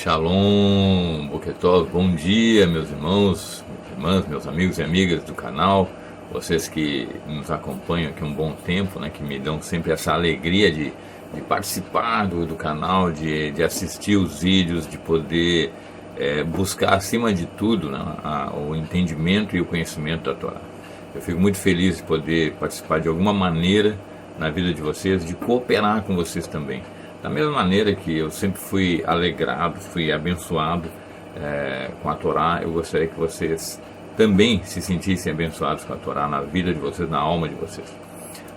Shalom, Boketov, bom dia, meus irmãos, minhas irmãs, meus amigos e amigas do canal, vocês que nos acompanham aqui um bom tempo, né, que me dão sempre essa alegria de participar do canal, de assistir os vídeos, de poder buscar acima de tudo, né, o entendimento e o conhecimento da Torá. Eu fico muito feliz de poder participar de alguma maneira na vida de vocês, de cooperar com vocês também. Da mesma maneira que eu sempre fui alegrado, fui abençoado com a Torá, eu gostaria que vocês também se sentissem abençoados com a Torá na vida de vocês, na alma de vocês.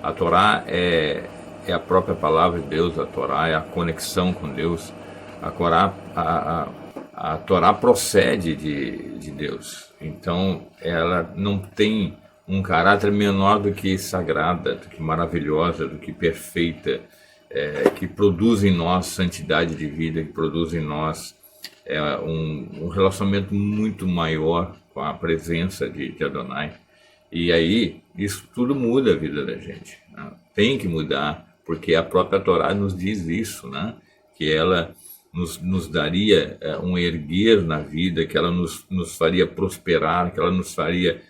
A Torá é a própria palavra de Deus, a Torá é a conexão com Deus. A Torá procede de Deus, então ela não tem um caráter menor do que sagrada, do que maravilhosa, do que perfeita, que produz em nós santidade de vida, que produz em nós um relacionamento muito maior com a presença de Adonai. E aí, isso tudo muda a vida da gente, né? Tem que mudar, porque a própria Torá nos diz isso, né? Que ela nos daria um erguer na vida, que ela nos faria prosperar, que ela nos faria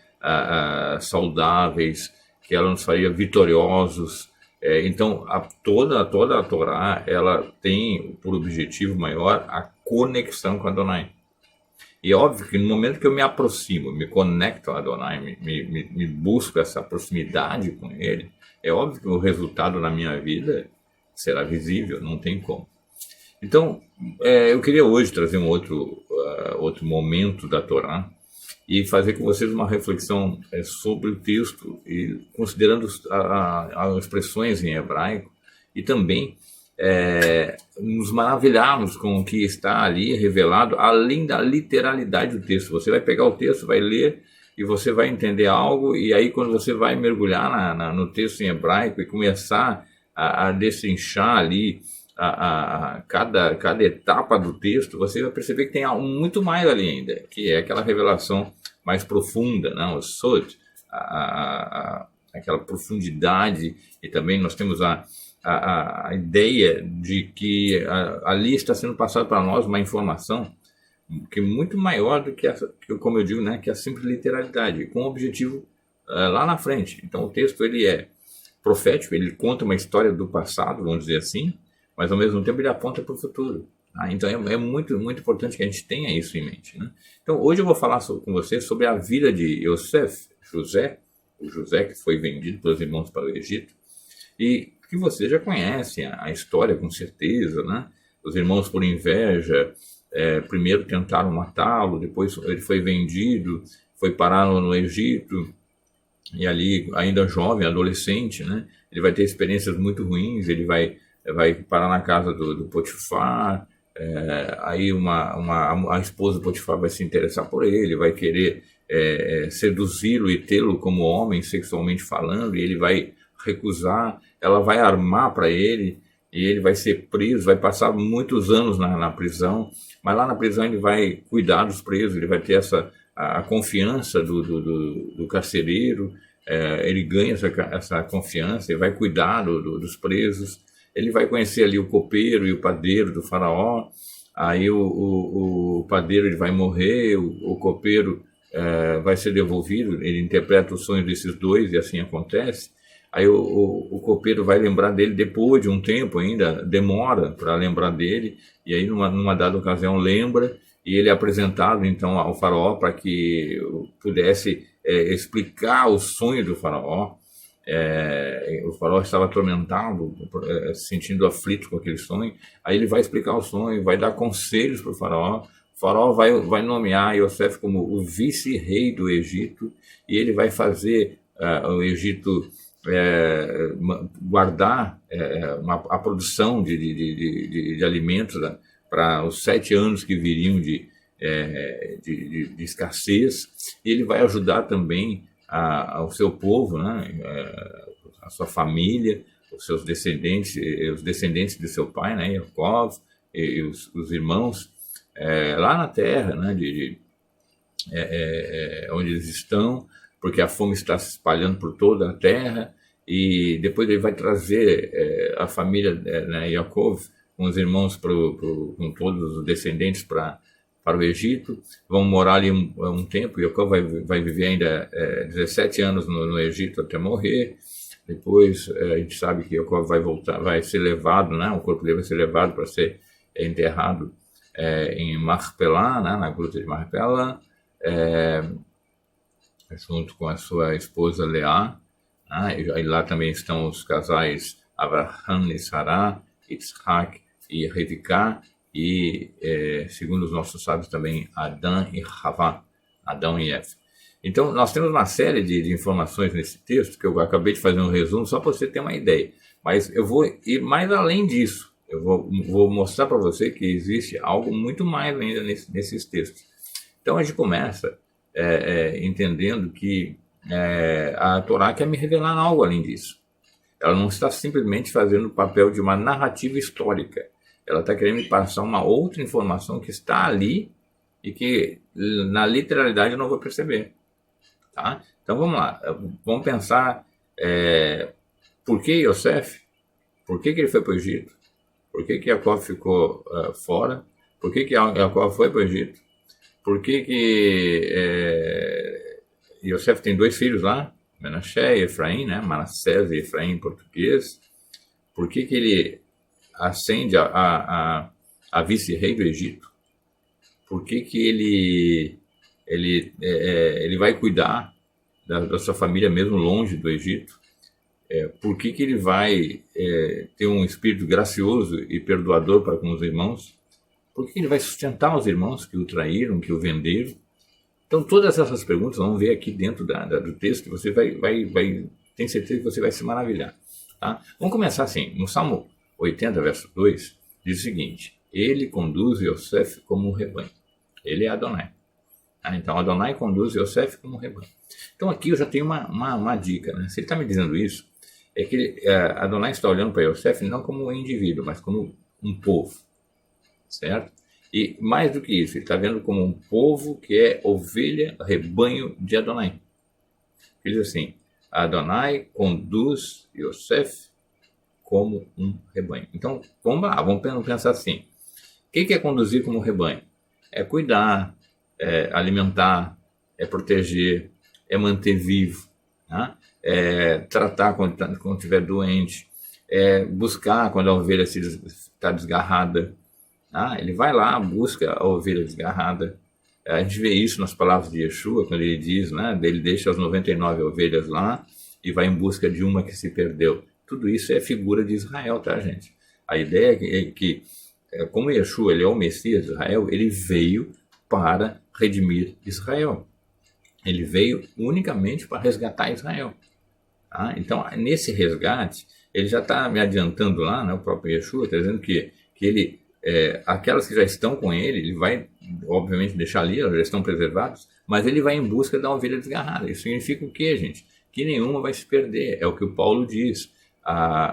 saudáveis, que ela nos faria vitoriosos. Então, toda a Torá, ela tem por objetivo maior a conexão com Adonai. E é óbvio que no momento que eu me aproximo, me conecto a Adonai, me busco essa proximidade com Ele, é óbvio que o resultado na minha vida será visível, não tem como. Então, eu queria hoje trazer um outro momento da Torá, e fazer com vocês uma reflexão sobre o texto, e considerando as expressões em hebraico, e também nos maravilharmos com o que está ali revelado, além da literalidade do texto. Você vai pegar o texto, vai ler, e você vai entender algo, e aí quando você vai mergulhar no texto em hebraico e começar a destrinchar ali cada etapa do texto, você vai perceber que tem muito mais ali ainda, que é aquela revelação mais profunda, né? O Sod, aquela profundidade, e também nós temos a ideia de que ali está sendo passado para nós uma informação que é muito maior do que, como eu digo, né, que a simples literalidade, com um objetivo lá na frente. Então o texto ele é profético, ele conta uma história do passado, vamos dizer assim, mas ao mesmo tempo ele aponta para o futuro. Então é muito, muito importante que a gente tenha isso em mente, né? Então hoje eu vou falar com vocês sobre a vida de Yosef, o José que foi vendido pelos irmãos para o Egito, e que vocês já conhecem a história com certeza, né? Os irmãos, por inveja, primeiro tentaram matá-lo, depois ele foi vendido, foi parar no Egito, e ali ainda jovem, adolescente, né? Ele vai ter experiências muito ruins, ele vai parar na casa do Potifar, aí a esposa do Potifar vai se interessar por ele, vai querer seduzi-lo e tê-lo como homem, sexualmente falando, e ele vai recusar, ela vai armar para ele, e ele vai ser preso, vai passar muitos anos na prisão, mas lá na prisão ele vai cuidar dos presos, ele vai ter a confiança do carcereiro, ele ganha essa confiança, ele vai cuidar dos presos. Ele vai conhecer ali o copeiro e o padeiro do faraó, aí o padeiro ele vai morrer, o copeiro vai ser devolvido, ele interpreta os sonhos desses dois e assim acontece. Aí o copeiro vai lembrar dele depois de um tempo ainda, demora para lembrar dele, e aí numa dada ocasião lembra, e ele é apresentado então ao faraó para que pudesse explicar o sonho do faraó. O faraó estava atormentado, sentindo aflito com aquele sonho. Aí ele vai explicar o sonho, vai dar conselhos para o faraó. O faraó vai nomear Yosef como o vice-rei do Egito, e ele vai fazer o Egito guardar a produção de alimentos para os 7 anos que viriam de escassez. E ele vai ajudar também ao seu povo, né, a sua família, os seus descendentes, os descendentes de seu pai, né, Jacob, e os irmãos, lá na terra, né, onde eles estão, porque a fome está se espalhando por toda a terra. E depois ele vai trazer a família, né, Jacob, com os irmãos, com todos os descendentes para o Egito, vão morar ali um tempo. Jacó vai viver ainda 17 anos no Egito até morrer. Depois a gente sabe que Jacó vai ser levado, né? O corpo dele vai ser levado para ser enterrado em Marpelá, né? Na gruta de Marpelá, junto com a sua esposa Leá. Né? E lá também estão os casais Abraham e Sará, Isaac e Rivicá, e, segundo os nossos sábios, também Adão e Havá, Adão e Eva. Então, nós temos uma série de informações nesse texto, que eu acabei de fazer um resumo, só para você ter uma ideia. Mas eu vou ir mais além disso. Eu vou mostrar para você que existe algo muito mais ainda nesses textos. Então, a gente começa entendendo que a Torá quer me revelar algo além disso. Ela não está simplesmente fazendo o papel de uma narrativa histórica. Ela está querendo me passar uma outra informação que está ali e que, na literalidade, eu não vou perceber. Tá? Então, vamos lá. Vamos pensar por que Yosef? Por que ele foi para o Egito? Por que Jacó ficou fora? Por que Jacó foi para o Egito? Por que Yosef tem 2 filhos lá? Menaché e Efraim, né? Manassés e Efraim em português. Por que ele ascende a vice-rei do Egito? Por que ele vai cuidar da sua família mesmo longe do Egito? Por que ele vai ter um espírito gracioso e perdoador para com os irmãos? Por que ele vai sustentar os irmãos que o traíram, que o venderam? Então, todas essas perguntas vão ver aqui dentro do texto, que você tem certeza que você vai se maravilhar. Tá? Vamos começar assim. No Salmo 80, verso 2, diz o seguinte: ele conduz Yosef como um rebanho. Ele é Adonai. Então, Adonai conduz Yosef como um rebanho. Então, aqui eu já tenho uma dica. Né? Se ele está me dizendo isso, é que Adonai está olhando para Yosef não como um indivíduo, mas como um povo. Certo? E mais do que isso, ele está vendo como um povo que é ovelha, rebanho de Adonai. Ele diz assim: Adonai conduz Yosef como um rebanho. Então, vamos lá, vamos pensar assim. O que é conduzir como rebanho? É cuidar, é alimentar, é proteger, é manter vivo, né? É tratar quando estiver doente, é buscar quando a ovelha está desgarrada. Ele vai lá, busca a ovelha desgarrada. A gente vê isso nas palavras de Yeshua, quando ele diz, né, ele deixa as 99 ovelhas lá e vai em busca de uma que se perdeu. Tudo isso é figura de Israel, tá, gente? A ideia é que como Yeshua ele é o Messias de Israel, ele veio para redimir Israel. Ele veio unicamente para resgatar Israel. Tá? Então, nesse resgate, ele já está me adiantando lá, né, o próprio Yeshua, está dizendo que ele... aquelas que já estão com ele vai, obviamente, deixar ali, elas já estão preservadas, mas ele vai em busca da ovelha desgarrada. Isso significa o quê, gente? Que nenhuma vai se perder. É o que o Paulo diz.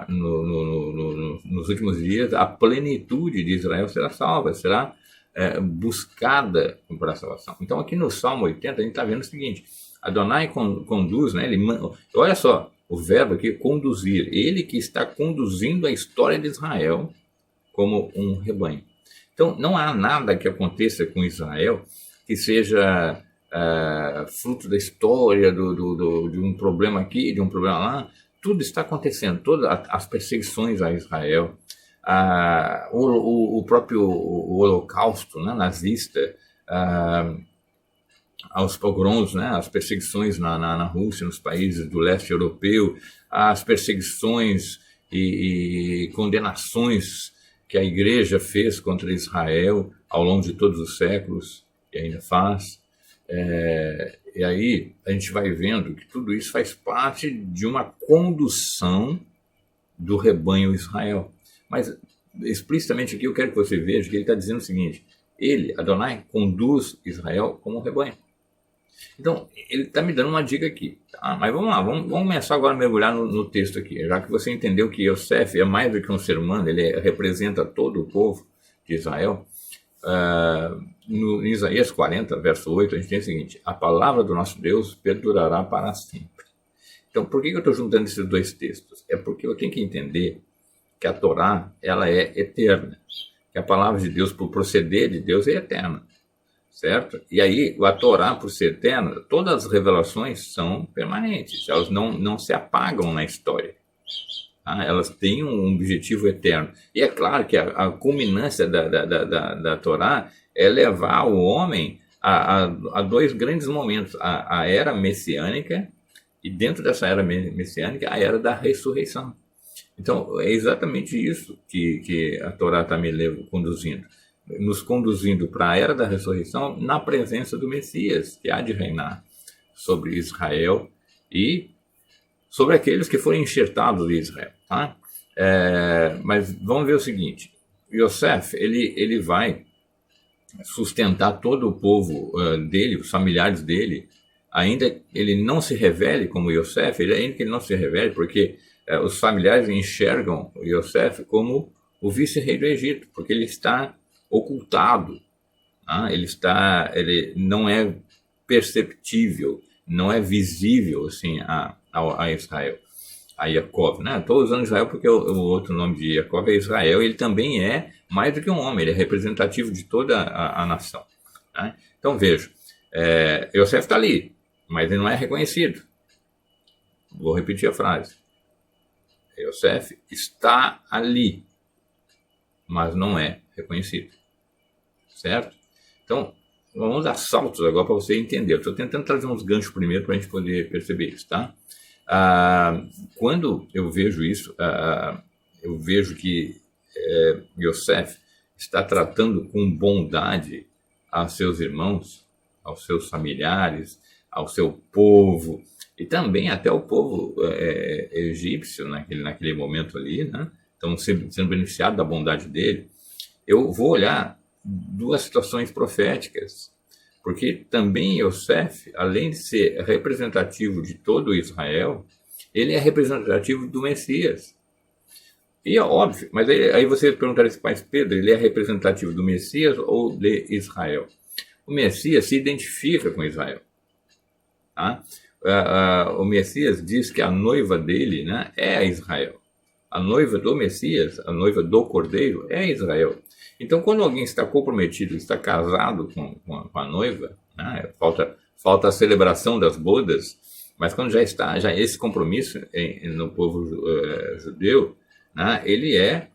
Nos últimos dias, a plenitude de Israel será salva, será buscada para a salvação. Então, aqui no Salmo 80, a gente está vendo o seguinte: Adonai conduz, né? Olha só, o verbo aqui, conduzir. Ele que está conduzindo a história de Israel como um rebanho. Então, não há nada que aconteça com Israel que seja fruto da história, de um problema aqui, de um problema lá. Tudo está acontecendo, todas as perseguições a Israel, o próprio holocausto, né, nazista, aos pogroms, né, as perseguições na Rússia, nos países do leste europeu, as perseguições e condenações que a igreja fez contra Israel ao longo de todos os séculos, e ainda faz. E aí a gente vai vendo que tudo isso faz parte de uma condução do rebanho Israel. Mas explicitamente aqui eu quero que você veja que ele está dizendo o seguinte: ele, Adonai, conduz Israel como um rebanho. Então, ele está me dando uma dica aqui. Tá? Mas vamos lá, vamos começar agora a mergulhar no texto aqui. Já que você entendeu que Yosef é mais do que um ser humano, ele representa todo o povo de Israel. No Isaías 40, verso 8, a gente tem o seguinte: a palavra do nosso Deus perdurará para sempre. Então, por que eu estou juntando esses dois textos? É porque eu tenho que entender que a Torá ela é eterna, que a palavra de Deus, por proceder de Deus, é eterna, certo? E aí, a Torá, por ser eterna, todas as revelações são permanentes, elas não se apagam na história. Tá? Elas têm um objetivo eterno. E é claro que a culminância da Torá é levar o homem a dois grandes momentos, a era messiânica, e dentro dessa era messiânica, a era da ressurreição. Então, é exatamente isso que a Torá está conduzindo. Nos conduzindo para a era da ressurreição na presença do Messias, que há de reinar sobre Israel e sobre aqueles que forem enxertados de Israel. Tá? Mas vamos ver o seguinte, Yosef, ele vai sustentar todo o povo dele, os familiares dele, ainda ele não se revele como Yosef, ainda que ele não se revele, porque os familiares enxergam Yosef como o vice-rei do Egito, porque ele está ocultado, tá? Ele não é perceptível, não é visível assim a Israel, a Jacob, né? Estou usando Israel porque o outro nome de Jacob é Israel, ele também é mais do que um homem, ele é representativo de toda a nação. Tá? Então veja, Yosef está ali, mas ele não é reconhecido. Vou repetir a frase. Yosef está ali, mas não é reconhecido. Certo? Então, vamos dar saltos agora para você entender. Estou tentando trazer uns ganchos primeiro para a gente poder perceber isso, tá? Quando eu vejo isso, eu vejo que Yosef está tratando com bondade a seus irmãos, aos seus familiares, ao seu povo, e também até o povo egípcio naquele momento ali, né? Estão sendo beneficiados da bondade dele. Eu vou olhar duas situações proféticas, porque também Yosef, além de ser representativo de todo Israel, ele é representativo do Messias. E é óbvio, mas aí você perguntaria assim, mas Pedro, ele é representativo do Messias ou de Israel? O Messias se identifica com Israel. Tá? O Messias diz que a noiva dele, né, é Israel. A noiva do Messias, a noiva do Cordeiro, é Israel. Então, quando alguém está comprometido, está casado com a noiva, né, falta a celebração das bodas, mas quando já esse compromisso no povo judeu, né, ele é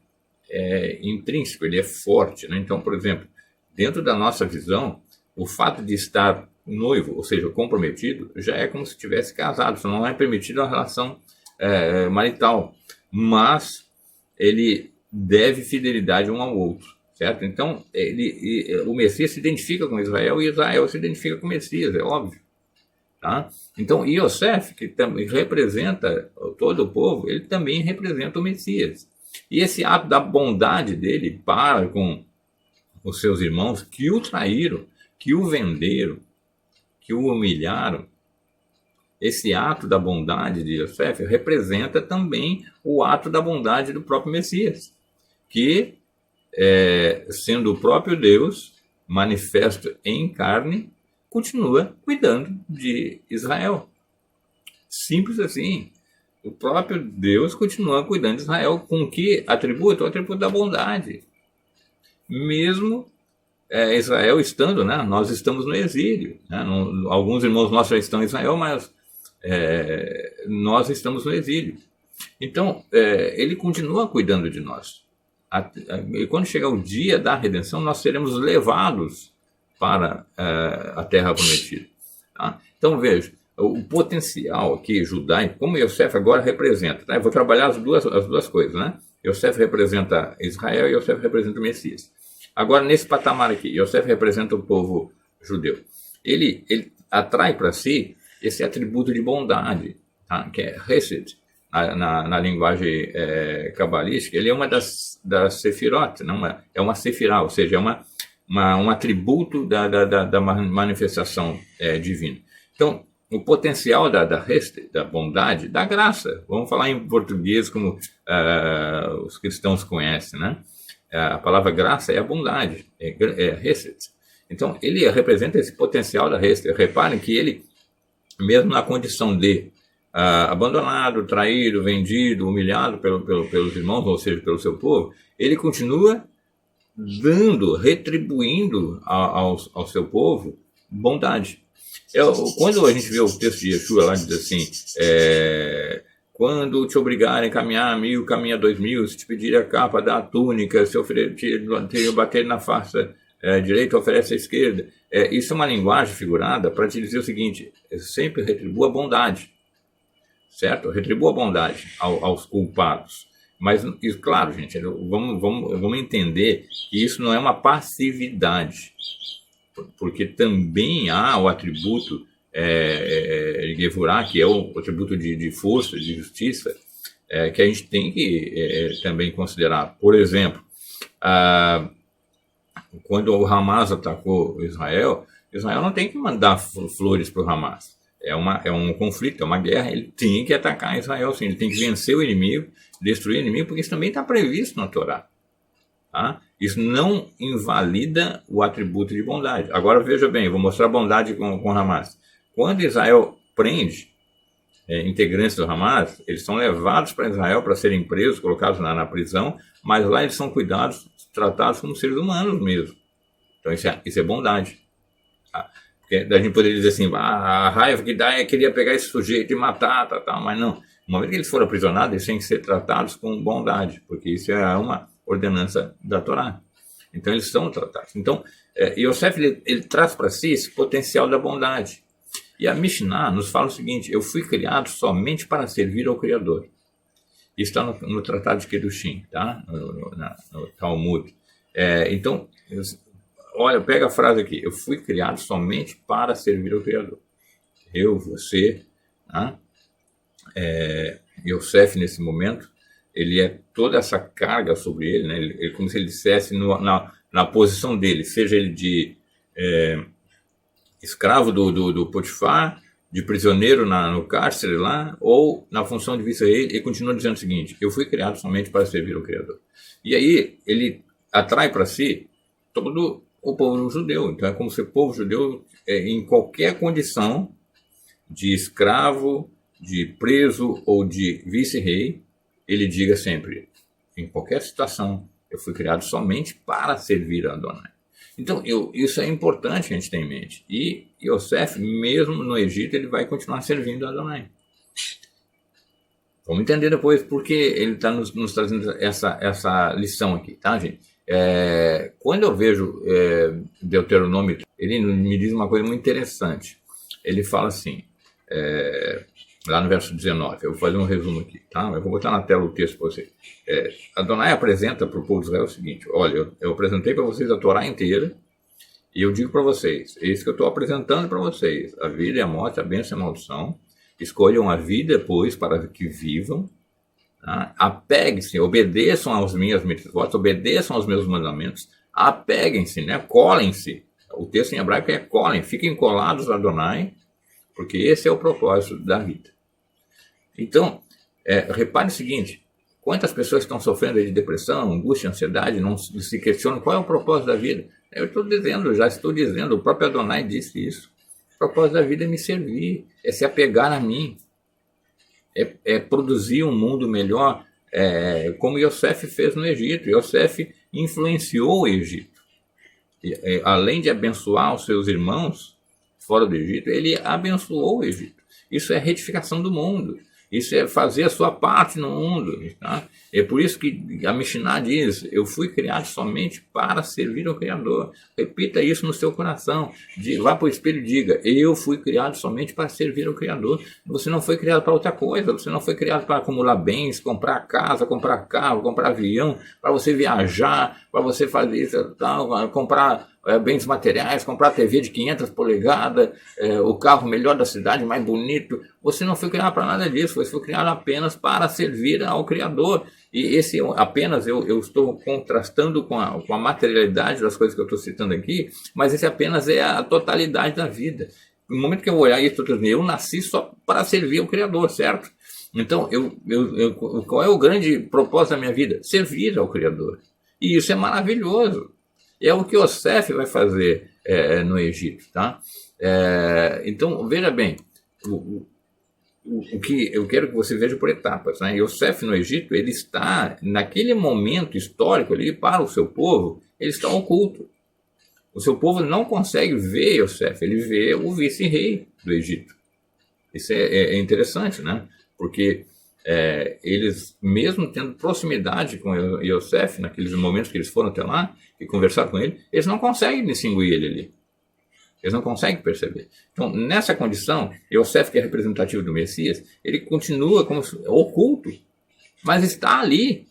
intrínseco, ele é forte. Né? Então, por exemplo, dentro da nossa visão, o fato de estar noivo, ou seja, comprometido, já é como se estivesse casado, só não é permitido uma relação marital, mas ele deve fidelidade um ao outro. Certo? Então, o Messias se identifica com Israel e Israel se identifica com o Messias, é óbvio. Tá? Então, Yosef, que também representa todo o povo, ele também representa o Messias. E esse ato da bondade dele para com os seus irmãos que o traíram, que o venderam, que o humilharam, esse ato da bondade de Yosef representa também o ato da bondade do próprio Messias, que sendo o próprio Deus, manifesto em carne, continua cuidando de Israel. Simples assim. O próprio Deus continua cuidando de Israel. Com que atributo? O atributo da bondade. Mesmo Israel estando, né, nós estamos no exílio. Né, alguns irmãos nossos já estão em Israel, mas nós estamos no exílio. Então, ele continua cuidando de nós. E quando chegar o dia da redenção, nós seremos levados para a terra prometida. Tá? Então, veja, o potencial aqui judaico, como Yosef agora representa, tá? Eu vou trabalhar as duas coisas, né? Yosef representa Israel e Yosef representa o Messias. Agora, nesse patamar aqui, Yosef representa o povo judeu. Ele atrai para si esse atributo de bondade, tá? Que é Hesed. Na linguagem cabalística, ele é uma das sefirot, é uma sefirá, ou seja, é um atributo da manifestação divina. Então, o potencial da bondade, da graça, vamos falar em português como os cristãos conhecem, né? A palavra graça é a bondade, é Hesed. Então, ele representa esse potencial da Hesed. Reparem que ele, mesmo na condição de abandonado, traído, vendido, humilhado pelos irmãos, ou seja, pelo seu povo, ele continua dando, retribuindo ao seu povo bondade. Quando a gente vê o texto de Yeshua lá, diz assim, quando te obrigarem a caminhar 1000, caminha 2000, se te pedirem a capa, dá a túnica, se te bater na face direita, oferece a esquerda. Isso é uma linguagem figurada para te dizer o seguinte, sempre retribua a bondade, certo? Retribua a bondade aos culpados. Mas, claro, gente, vamos entender que isso não é uma passividade, porque também há o atributo de Gevurah, que é o atributo de força, de justiça, que a gente tem que também considerar. Por exemplo, quando o Hamas atacou Israel não tem que mandar flores para o Hamas. É um conflito, é uma guerra, ele tem que atacar Israel, sim, ele tem que vencer o inimigo, destruir o inimigo, porque isso também está previsto na Torá. Tá? Isso não invalida o atributo de bondade. Agora veja bem, vou mostrar bondade com Hamas. Quando Israel prende integrantes do Hamas, eles são levados para Israel para serem presos, colocados na prisão, mas lá eles são cuidados, tratados como seres humanos mesmo. Então isso é bondade. Tá? Porque a gente poderia dizer assim, a raiva que dá queria pegar esse sujeito e matar, mas não. No momento que eles foram aprisionados, eles têm que ser tratados com bondade, porque isso é uma ordenança da Torá. Então eles são tratados. Então, Yosef ele traz para si esse potencial da bondade. E a Mishnah nos fala o seguinte, eu fui criado somente para servir ao Criador. Isso está no Tratado de Kedushin, tá? no Talmud. Então, olha, pega a frase aqui, eu fui criado somente para servir ao Criador. Eu, você, tá? Yosef nesse momento, ele toda essa carga sobre ele, né? Ele como se ele dissesse na posição dele, seja ele de escravo do Potifar, de prisioneiro no cárcere lá, ou na função de vice-rei, ele continua dizendo o seguinte, eu fui criado somente para servir ao Criador. E aí ele atrai para si todo o povo judeu. Então é como se o povo judeu, em qualquer condição de escravo, de preso ou de vice-rei, ele diga sempre, em qualquer situação, eu fui criado somente para servir a Adonai. Então, isso é importante a gente ter em mente. E Yosef, mesmo no Egito, ele vai continuar servindo a Adonai. Vamos entender depois porque ele está nos trazendo essa lição aqui, tá, gente? Quando eu vejo Deuteronômio, ele me diz uma coisa muito interessante. Ele fala assim, lá no verso 19, eu vou fazer um resumo aqui, tá? Eu vou botar na tela o texto para vocês. Adonai apresenta para o povo de Israel o seguinte, olha, eu apresentei para vocês a Torá inteira, e eu digo para vocês, é isso que eu estou apresentando para vocês, a vida e a morte, a bênção e a maldição, escolham a vida, pois, para que vivam, tá? Apeguem-se, obedeçam às minhas mitzvot, obedeçam aos meus mandamentos, apeguem-se, né? Colem-se, o texto em hebraico é colem, fiquem colados a Adonai, porque esse é o propósito da vida. Então, repare o seguinte, quantas pessoas estão sofrendo de depressão, angústia, ansiedade, não se questionam qual é o propósito da vida? Eu já estou dizendo, o próprio Adonai disse isso. O propósito da vida é me servir, é se apegar a mim, é produzir um mundo melhor, como Yosef fez no Egito. Yosef influenciou o Egito. Além de abençoar os seus irmãos fora do Egito, ele abençoou o Egito. Isso é retificação do mundo. Isso é fazer a sua parte no mundo. Tá? É por isso que a Mishnah diz, eu fui criado somente para servir ao Criador. Repita isso no seu coração. Vá para o espelho e diga, eu fui criado somente para servir ao Criador. Você não foi criado para outra coisa. Você não foi criado para acumular bens, comprar casa, comprar carro, comprar avião, para você viajar, para você fazer isso, tal, comprar bens materiais, comprar TV de 500 polegadas, o carro melhor da cidade, mais bonito. Você não foi criado para nada disso, você foi criado apenas para servir ao Criador. E esse apenas, eu estou contrastando com a materialidade das coisas que eu estou citando aqui, mas esse apenas é a totalidade da vida. No momento que eu olhar isso, eu nasci só para servir ao Criador, certo? Então, qual é o grande propósito da minha vida? Servir ao Criador. E isso é maravilhoso. É o que Yosef vai fazer no Egito, tá? Então, veja bem, o que eu quero que você veja por etapas, né? Yosef no Egito, ele está, naquele momento histórico ali, para o seu povo, ele está oculto. O seu povo não consegue ver Yosef, ele vê o vice-rei do Egito. Isso é interessante, né? Porque eles, mesmo tendo proximidade com Yosef, naqueles momentos que eles foram até lá e conversaram com ele, eles não conseguem distinguir ele ali. Eles não conseguem perceber. Então, nessa condição, Yosef, que é representativo do Messias, ele continua como oculto, mas está ali.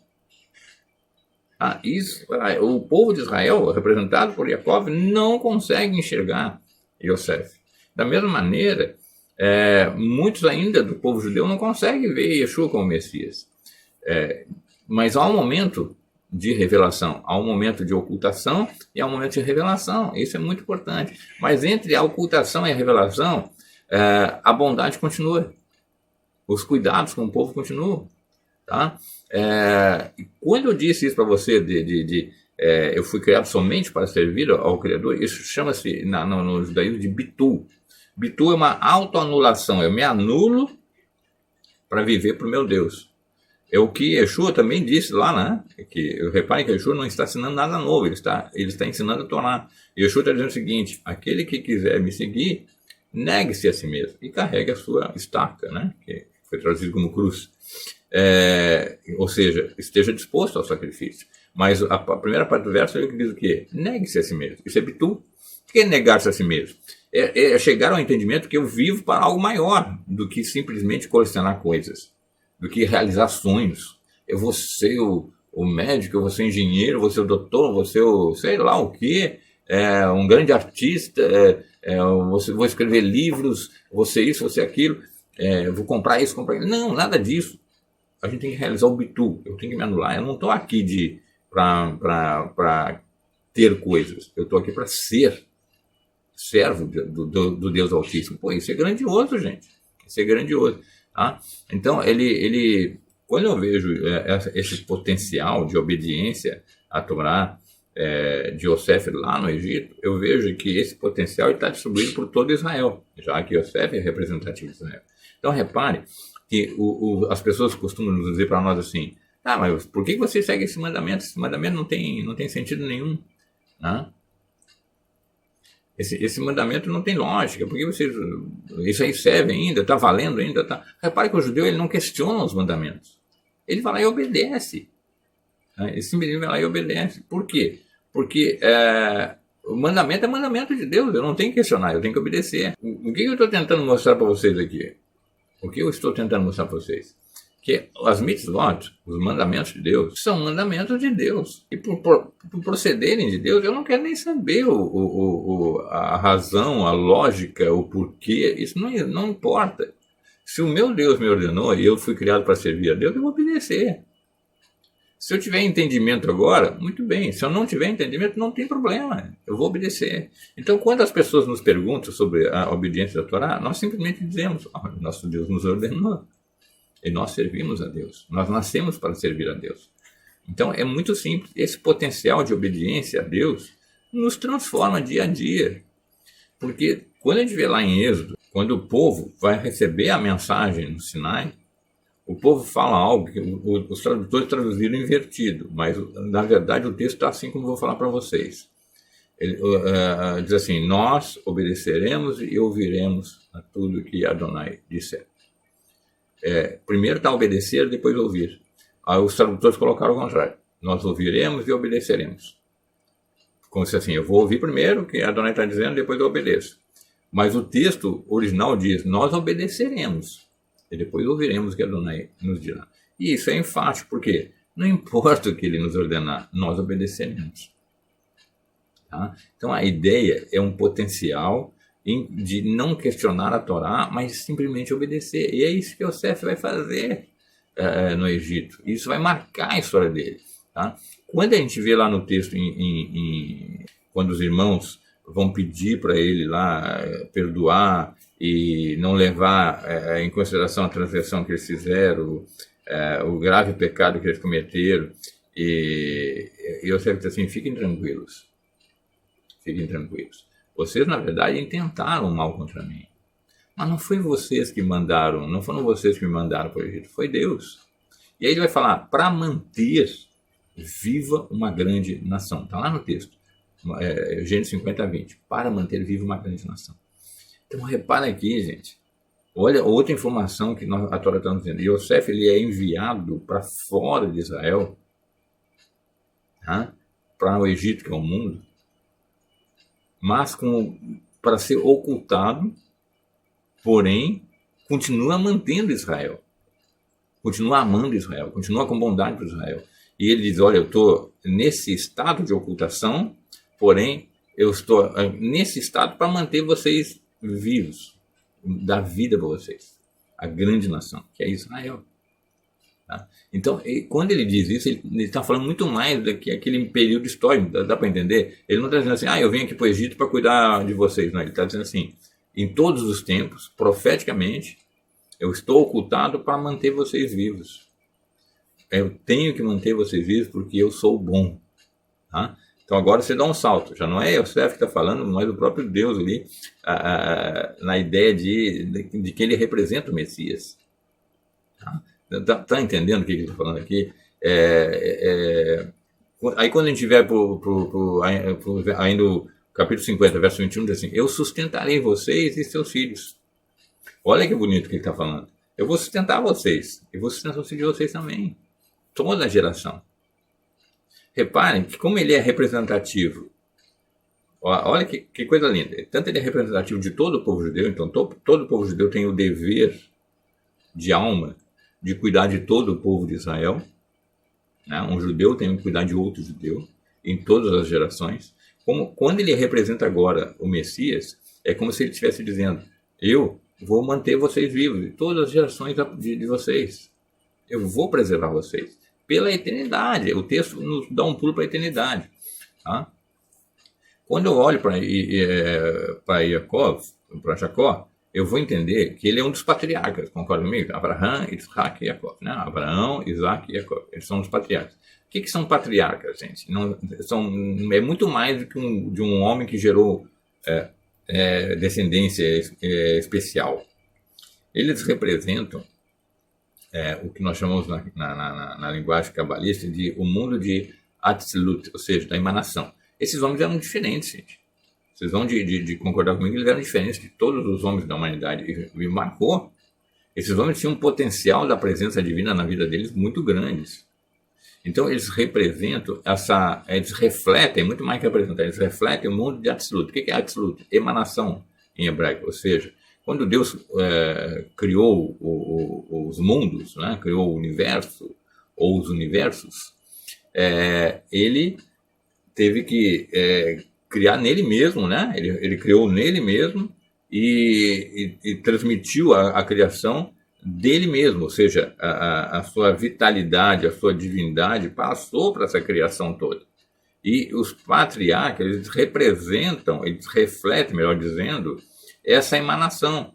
O povo de Israel, representado por Jacob, não consegue enxergar Yosef. Da mesma maneira, muitos ainda do povo judeu não conseguem ver Yeshua como Messias. Mas há um momento de revelação, há um momento de ocultação e há um momento de revelação. Isso é muito importante. Mas entre a ocultação e a revelação, a bondade continua. Os cuidados com o povo continuam. Tá? Quando eu disse isso para você, eu fui criado somente para servir ao Criador, isso chama-se no judaísmo de bitul. Bitul é uma autoanulação, eu me anulo para viver para o meu Deus. É o que Yeshua também disse lá, né? Reparem que Yeshua não está ensinando nada novo, ele está ensinando a Torá. Yeshua está dizendo o seguinte: aquele que quiser me seguir, negue-se a si mesmo e carregue a sua estaca, né? Que foi traduzido como cruz. Ou seja, esteja disposto ao sacrifício. Mas a primeira parte do verso ele diz o quê? Negue-se a si mesmo. Isso é bitul. O que é negar-se a si mesmo? É chegar ao entendimento que eu vivo para algo maior do que simplesmente colecionar coisas, do que realizar sonhos. Eu vou ser o médico, eu vou ser o engenheiro, eu vou ser o doutor, eu vou ser o sei lá o quê, um grande artista, vou escrever livros, vou ser isso, vou ser aquilo, vou comprar isso, comprar aquilo. Não, nada disso. A gente tem que realizar o bitul, eu tenho que me anular. Eu não estou aqui para ter coisas, eu estou aqui para ser servo do Deus Altíssimo. Pô, isso é grandioso, gente. Isso é grandioso. Tá? Então, quando eu vejo esse potencial de obediência à Torá de Yosef lá no Egito, eu vejo que esse potencial está distribuído por todo Israel, já que Yosef é representativo de Israel. Então, repare que as pessoas costumam nos dizer para nós assim: mas por que você segue esse mandamento? Esse mandamento não tem sentido nenhum. Né? Esse mandamento não tem lógica, porque isso aí serve ainda, está valendo ainda. Tá. Repare que o judeu ele não questiona os mandamentos. Ele vai lá e obedece. Né? Ele simplesmente vai lá e obedece. Por quê? Porque o mandamento é mandamento de Deus, eu não tenho que questionar, eu tenho que obedecer. O que eu estou tentando mostrar para vocês aqui? O que eu estou tentando mostrar para vocês? Que as mitzvot, os mandamentos de Deus, são mandamentos de Deus. E por procederem de Deus, eu não quero nem saber a razão, a lógica, o porquê. Isso não importa. Se o meu Deus me ordenou e eu fui criado para servir a Deus, eu vou obedecer. Se eu tiver entendimento agora, muito bem. Se eu não tiver entendimento, não tem problema. Eu vou obedecer. Então, quando as pessoas nos perguntam sobre a obediência da Torá, nós simplesmente dizemos: nosso Deus nos ordenou. E nós servimos a Deus. Nós nascemos para servir a Deus. Então, é muito simples. Esse potencial de obediência a Deus nos transforma dia a dia. Porque quando a gente vê lá em Êxodo, quando o povo vai receber a mensagem no Sinai, o povo fala algo que os tradutores traduziram invertido, mas na verdade o texto está assim como eu vou falar para vocês. Ele diz assim: nós obedeceremos e ouviremos a tudo que Adonai disser. Primeiro está obedecer, depois ouvir. Aí os tradutores colocaram o contrário: nós ouviremos e obedeceremos. Como se assim, eu vou ouvir primeiro o que Adonai está dizendo, depois eu obedeço. Mas o texto original diz: nós obedeceremos e depois ouviremos o que Adonai nos dirá. E isso é enfático, porque não importa o que ele nos ordenar, nós obedeceremos. Tá? Então a ideia é um potencial de não questionar a Torá, mas simplesmente obedecer. E é isso que Yosef vai fazer no Egito. Isso vai marcar a história dele. Tá? Quando a gente vê lá no texto, quando os irmãos vão pedir para ele lá perdoar e não levar em consideração a transgressão que eles fizeram, o grave pecado que eles cometeram, e Yosef diz assim: fiquem tranquilos. Fiquem tranquilos. Vocês, na verdade, intentaram mal contra mim. Mas não foi vocês que mandaram, não foram vocês que me mandaram para o Egito, foi Deus. E aí ele vai falar, para manter viva uma grande nação. Está lá no texto, Gênesis 50:20, para manter viva uma grande nação. Então repara aqui, gente, olha outra informação que a Torá está nos dizendo. Yosef, ele é enviado para fora de Israel, tá? Para o Egito, que é o mundo, mas para ser ocultado, porém, continua mantendo Israel, continua amando Israel, continua com bondade para Israel. E ele diz, olha, eu estou nesse estado de ocultação, porém, eu estou nesse estado para manter vocês vivos, dar vida para vocês, a grande nação, que é Israel. Tá? Então, quando ele diz isso, ele está falando muito mais do que aquele período histórico, dá para entender? Ele não está dizendo assim, eu vim aqui para o Egito para cuidar de vocês. Não, ele está dizendo assim, em todos os tempos, profeticamente, eu estou ocultado para manter vocês vivos. Eu tenho que manter vocês vivos porque eu sou bom. Tá? Então agora você dá um salto. Já não é Yosef que está falando, mas o próprio Deus ali, na ideia de que ele representa o Messias. Tá entendendo o que ele está falando aqui? Aí quando a gente vier ainda o capítulo 50, verso 21, diz assim, eu sustentarei vocês e seus filhos. Olha que bonito que ele está falando. Eu vou sustentar vocês. E vou sustentar os filhos de vocês também. Toda a geração. Reparem que como ele é representativo, olha que coisa linda, tanto ele é representativo de todo o povo judeu, então todo o povo judeu tem o dever de alma de cuidar de todo o povo de Israel, né? Um judeu tem que cuidar de outro judeu, em todas as gerações. Quando ele representa agora o Messias, é como se ele estivesse dizendo, eu vou manter vocês vivos, todas as gerações de vocês, eu vou preservar vocês. Pela eternidade, o texto nos dá um pulo para a eternidade. Tá? Quando eu olho para Jacó, eu vou entender que ele é um dos patriarcas, concorda comigo? Abraão, Isaac e Jacó. Né? Abraão, Isaac e Jacó, eles são os patriarcas. O que são patriarcas, gente? É muito mais do que de um homem que gerou descendência especial. Eles representam o que nós chamamos na linguagem cabalista de o mundo de Atzilut, ou seja, da emanação. Esses homens eram diferentes, gente. Vocês vão de concordar comigo, eles eram diferentes de todos os homens da humanidade. E me marcou. Esses homens tinham um potencial da presença divina na vida deles muito grandes. Então eles representam eles refletem, muito mais que representar, eles refletem o mundo de Atzilut. O que é Atzilut? Emanação em hebraico, ou seja, quando Deus criou os mundos, né, criou o universo, ou os universos, ele teve que criar nele mesmo, né? Ele criou nele mesmo e transmitiu a criação dele mesmo, ou seja, a sua vitalidade, a sua divindade passou para essa criação toda. E os patriarcas, eles representam, eles refletem, melhor dizendo, essa emanação,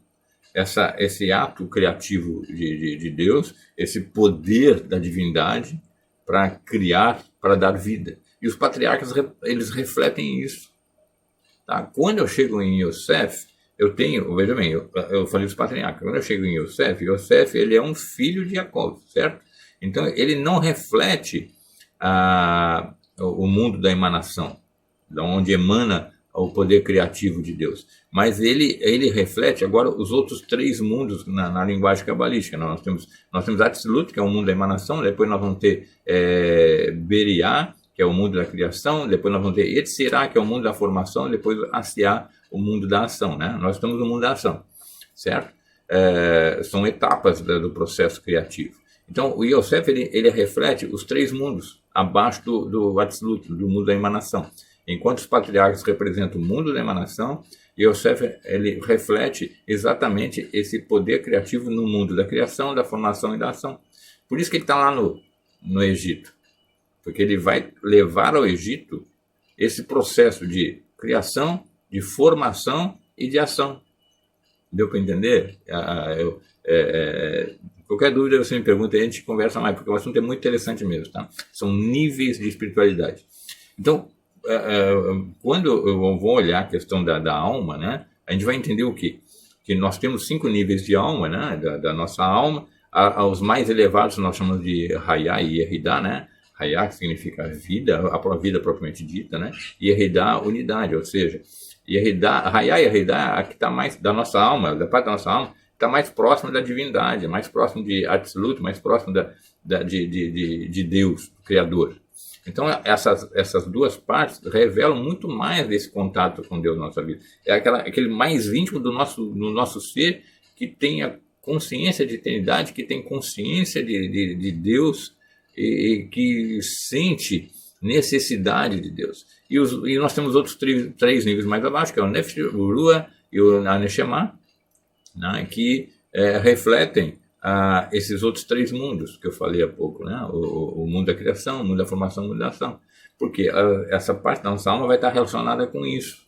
esse ato criativo de Deus, esse poder da divindade para criar, para dar vida. E os patriarcas, eles refletem isso. Tá? Quando eu chego em Yosef, veja bem, eu falei dos patriarcas, quando eu chego em Yosef, ele é um filho de Jacó, certo? Então, ele não reflete o mundo da emanação, de onde emana o poder criativo de Deus. Mas ele reflete agora os outros três mundos na linguagem cabalística. Nós temos Atzilut, que é o mundo da emanação, depois nós vamos ter Beriá, que é o mundo da criação, depois nós vamos ter Yetzirá, que é o mundo da formação, depois Asiá, o mundo da ação. Né? Nós estamos no mundo da ação, certo? São etapas do processo criativo. Então, o Yosef, ele reflete os três mundos abaixo do Atzilut, do mundo da emanação. Enquanto os patriarcas representam o mundo da emanação, Yosef, ele reflete exatamente esse poder criativo no mundo da criação, da formação e da ação. Por isso que ele está lá no Egito. Porque ele vai levar ao Egito esse processo de criação, de formação e de ação. Deu para entender? Qualquer dúvida você me pergunta e a gente conversa mais, porque o assunto é muito interessante mesmo. Tá? São níveis de espiritualidade. Então, quando eu vou olhar a questão da alma, né, a gente vai entender o quê? que nós temos 5 níveis de alma, né, da nossa alma. Os mais elevados nós chamamos de Hayá e Yeridá, né? Hayá, que significa vida, a vida propriamente dita, né? E Yeridá, unidade, ou seja, Hayá e Yeridá, a que está mais da nossa alma, da parte da nossa alma, está mais próximo da divindade, mais próximo de absoluto, mais próximo de Deus, do Criador. Então, essas duas partes revelam muito mais desse contato com Deus na nossa vida. É aquele mais íntimo do nosso ser, que tem a consciência de eternidade, que tem consciência de Deus e que sente necessidade de Deus. E nós temos outros três níveis mais abaixo, que é o Nefesh, o Ruach e o Neshama, né, que refletem esses outros 3 mundos que eu falei há pouco, né? O mundo da criação, o mundo da formação, o mundo da ação. Porque essa parte da nossa alma vai estar relacionada com isso,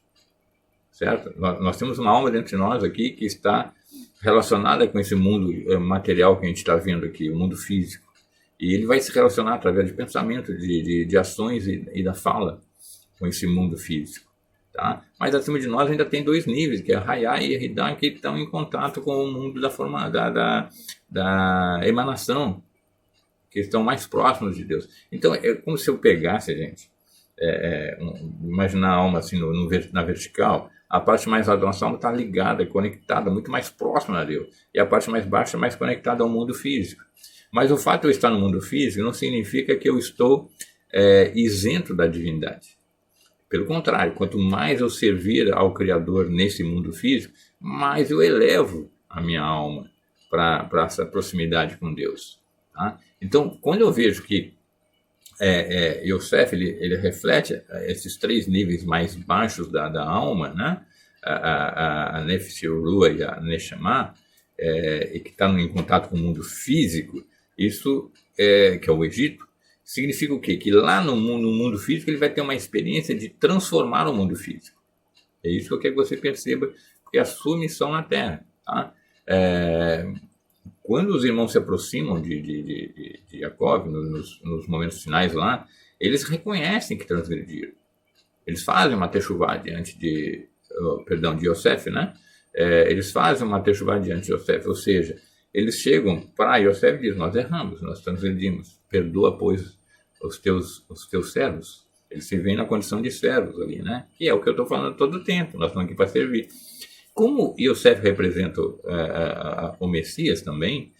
certo? Nós temos uma alma dentro de nós aqui que está relacionada com esse mundo material que a gente está vendo aqui, o mundo físico. E ele vai se relacionar através de pensamento, de ações e da fala com esse mundo físico. Tá? Mas acima de nós ainda tem 2 níveis, que é Hayá e Yeridá, que estão em contato com o mundo da emanação, que estão mais próximos de Deus. Então é como se eu pegasse, gente, imaginar a alma assim na vertical, a parte mais alta da nossa alma está ligada, conectada, muito mais próxima a Deus, e a parte mais baixa mais conectada ao mundo físico. Mas o fato de eu estar no mundo físico não significa que eu estou isento da divindade. Pelo contrário, quanto mais eu servir ao Criador nesse mundo físico, mais eu elevo a minha alma para essa proximidade com Deus. Tá? Então, quando eu vejo que Yosef ele reflete esses 3 níveis mais baixos da alma, né? a Nefesh, o Ruach e a Neshama, e que está em contato com o mundo físico, isso que é o Egito, significa o quê? Que lá no mundo físico ele vai ter uma experiência de transformar o mundo físico. É isso que eu quero que você perceba, porque é a sua missão na Terra. Tá? Quando os irmãos se aproximam de Jacob, nos momentos finais lá, eles reconhecem que transgrediram. Eles fazem uma techuvá diante de Yosef, né? Eles fazem uma techuvá diante de Yosef, ou seja, eles chegam para Yosef e dizem: nós erramos, nós transgredimos, perdoa, pois, os teus servos. Eles se veem na condição de servos ali, né? Que é o que eu estou falando todo o tempo, nós estamos aqui para servir. Como Yosef representa o Messias também,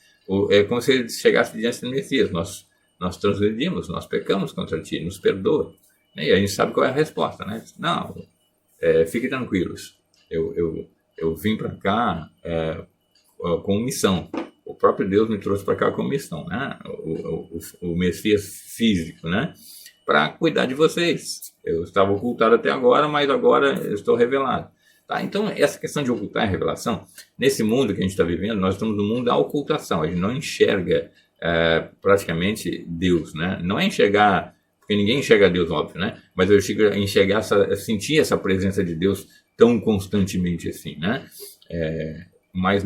é como se ele chegasse diante do Messias: nós transgredimos, nós pecamos contra ti, nos perdoa. E a gente sabe qual é a resposta, né? Não, fiquem tranquilos, eu vim para cá com missão. O próprio Deus me trouxe para cá com missão, né? O Messias físico, né? Para cuidar de vocês. Eu estava ocultado até agora, mas agora eu estou revelado. Tá? Então, essa questão de ocultar a revelação, nesse mundo que a gente está vivendo, nós estamos no mundo da ocultação. A gente não enxerga praticamente Deus, né? Não é enxergar, porque ninguém enxerga Deus, óbvio, né? Mas eu chego a enxergar, sentir essa presença de Deus tão constantemente assim, né? Mas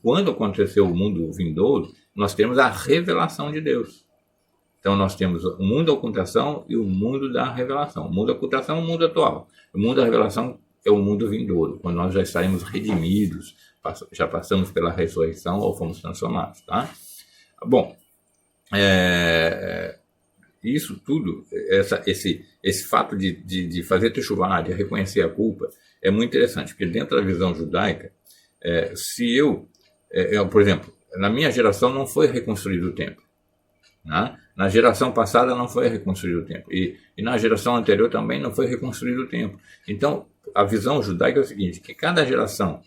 quando aconteceu o mundo vindouro, nós temos a revelação de Deus. Então nós temos o mundo da ocultação e o mundo da revelação. O mundo da ocultação é o mundo atual. O mundo da revelação é o mundo vindouro, quando nós já estaremos redimidos, já passamos pela ressurreição ou fomos transformados. Tá? Bom, isso tudo, esse fato de fazer techuvá, de reconhecer a culpa, é muito interessante, porque dentro da visão judaica, se por exemplo, na minha geração não foi reconstruído o templo, né? Na geração passada não foi reconstruído o templo, e na geração anterior também não foi reconstruído o templo. Então, a visão judaica é o seguinte, que cada geração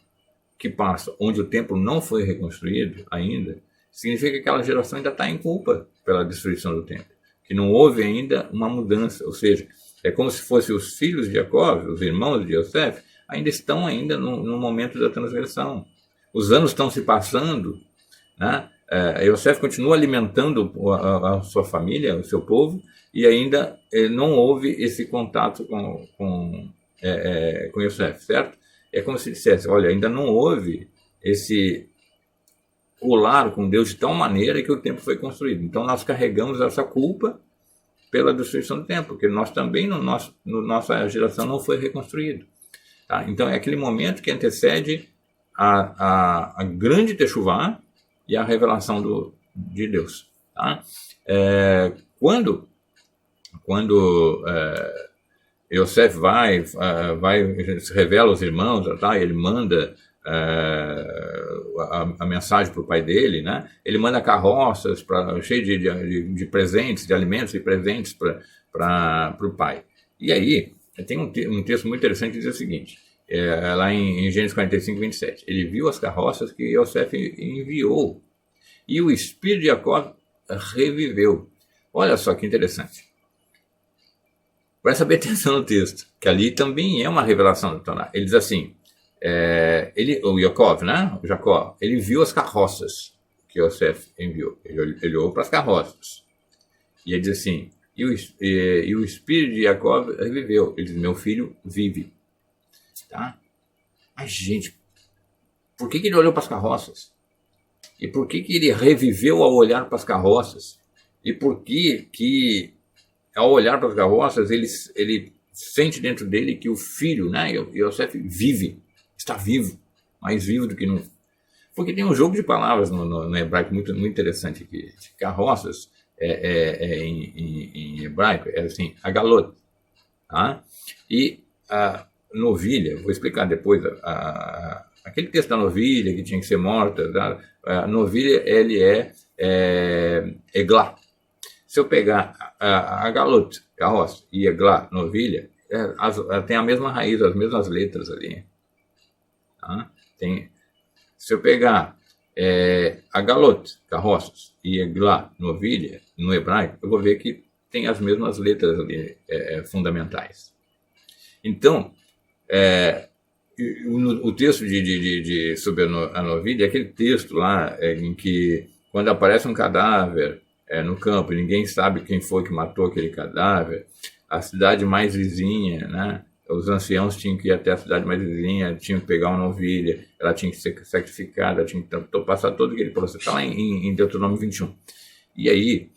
que passa onde o templo não foi reconstruído ainda, significa que aquela geração ainda está em culpa pela destruição do templo, que não houve ainda uma mudança, ou seja, é como se fossem os filhos de Jacob, os irmãos de Yosef, ainda estão no momento da transgressão. Os anos estão se passando, né? Yosef continua alimentando a sua família, o seu povo, e ainda não houve esse contato com Yosef, certo? É como se dissesse: olha, ainda não houve esse colar com Deus de tal maneira que o templo foi construído. Então nós carregamos essa culpa pela destruição do templo, porque nós também, nossa geração, não foi reconstruído. Tá? Então é aquele momento que antecede a grande Teshuvá e a revelação de Deus. Tá? Quando Yosef vai revela aos irmãos, tá? Ele manda a mensagem para o pai dele, né? Ele manda carroças cheio de presentes, de alimentos e presentes para o pai. E aí, tem um texto muito interessante que diz o seguinte, lá em Gênesis 45, 27. Ele viu as carroças que Yosef enviou, e o espírito de Jacó reviveu. Olha só que interessante. Presta bem atenção no texto, que ali também é uma revelação da Torá. Ele diz assim, o Yaakov, né? O Jacó, ele viu as carroças que Yosef enviou. Ele olhou para as carroças. E ele diz assim, e o espírito de Jacó reviveu. Ele diz, meu filho vive. Tá? Mas, gente, por que ele olhou para as carroças? E por que ele reviveu ao olhar para as carroças? E por que ao olhar para as carroças, ele sente dentro dele que o filho, né, Yosef, vive, está vivo, mais vivo do que nunca. Porque tem um jogo de palavras no hebraico muito, muito interessante aqui. Carroças, em hebraico, é assim, agalot. Tá? E a novilha, vou explicar depois, aquele texto da novilha que tinha que ser morta, tá? A novilha, ele é eglá. Se eu pegar a galot, carroça, e eglá, novilha, tem a mesma raiz, as mesmas letras ali. Tá? Se eu pegar a galot, carroças, e eglá, novilha, no hebraico, eu vou ver que tem as mesmas letras ali fundamentais. Então, o texto sobre a novilha é aquele texto lá em que, quando aparece um cadáver no campo e ninguém sabe quem foi que matou aquele cadáver, a cidade mais vizinha, né? Os anciãos tinham que ir até a cidade mais vizinha, tinham que pegar uma novilha, ela tinha que ser sacrificada, tinha que passar todo aquele processo. Está lá em Deuteronômio 21. E aí,